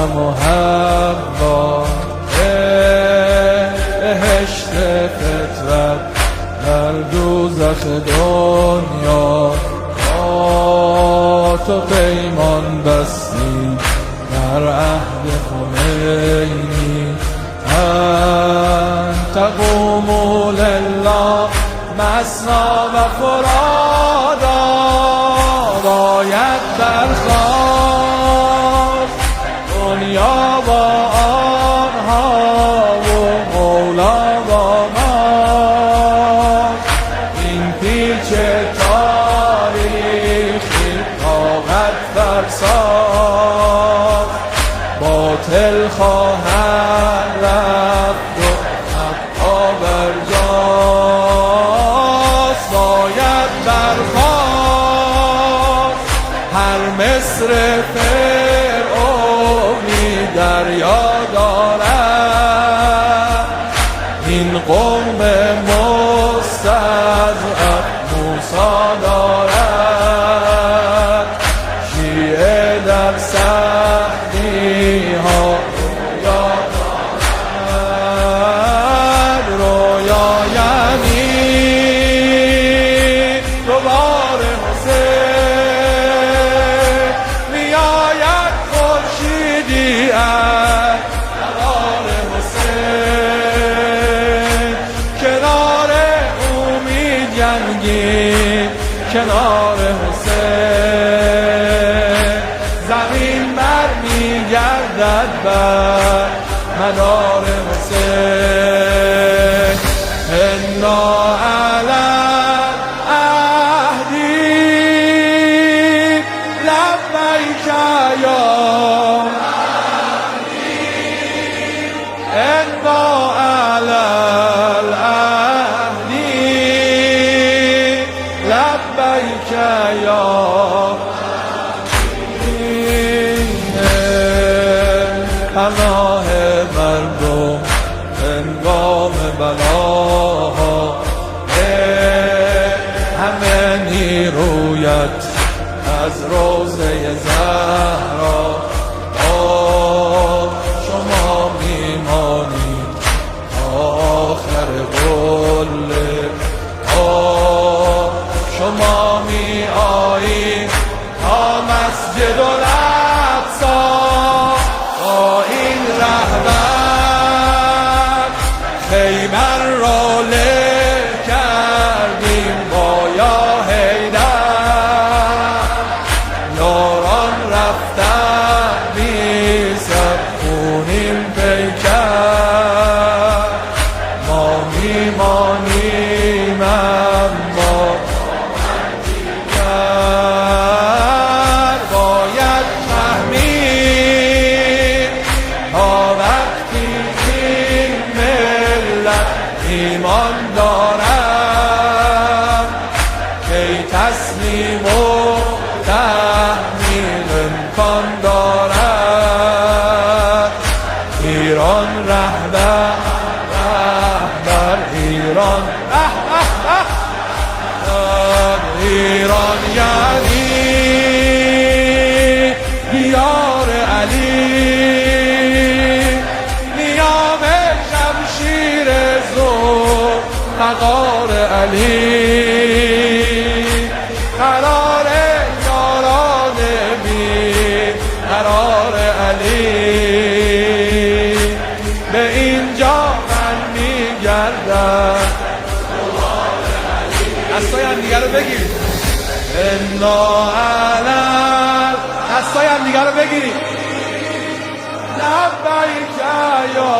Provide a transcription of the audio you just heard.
آدم و حوا، بهشت فطرت در دوزخ دنیا، با تو پیمان بستی در عهد خمینی. انت قوموا لله مثنا و فرادا، باید برخاست دنیا با آنها و مولا با ما. این پیچ تاریخی طاقت فرساد، باطل خواهد رفت و حقا برجاست. باید برخاست هر مصر فرعونی دریا دارد، این قوم مستضعف موسی دارد. شیعه در سختی ها رویا دارد، رویا یعنی دوباره حسین میآید خورشیدی از کنار حسین، کنار امید جنگی کنار حسین. زمین بر میگردد بر مدار حسین. انا علی عهدی لبیک یا انا علی العهدی لبیک یا پناه مردم هنگام بلاها، همه نیرویت از روضه زهرا. شما میمانید آخر قله، شما می آیید تا مسجد الاقصی. با این رهبر خیبر را له کردیم با یا حیدر، یاران رفتن بی سبخونیم پیکر. ما میمانیم اما باید فهمید تا وقتی این ملت ایمان دارد که تسلیم و تحمیل امکان دارد. ایران رهبر ایران ایران یعنی دیار علی، نیام شمشیر ذوالفقار علی. قرار یاران بی قرار علی، به اینجا من میگردم. دستای هم دیگر رو بگیرید، انا علم دستای هم دیگر رو بگیرید. لبیک یا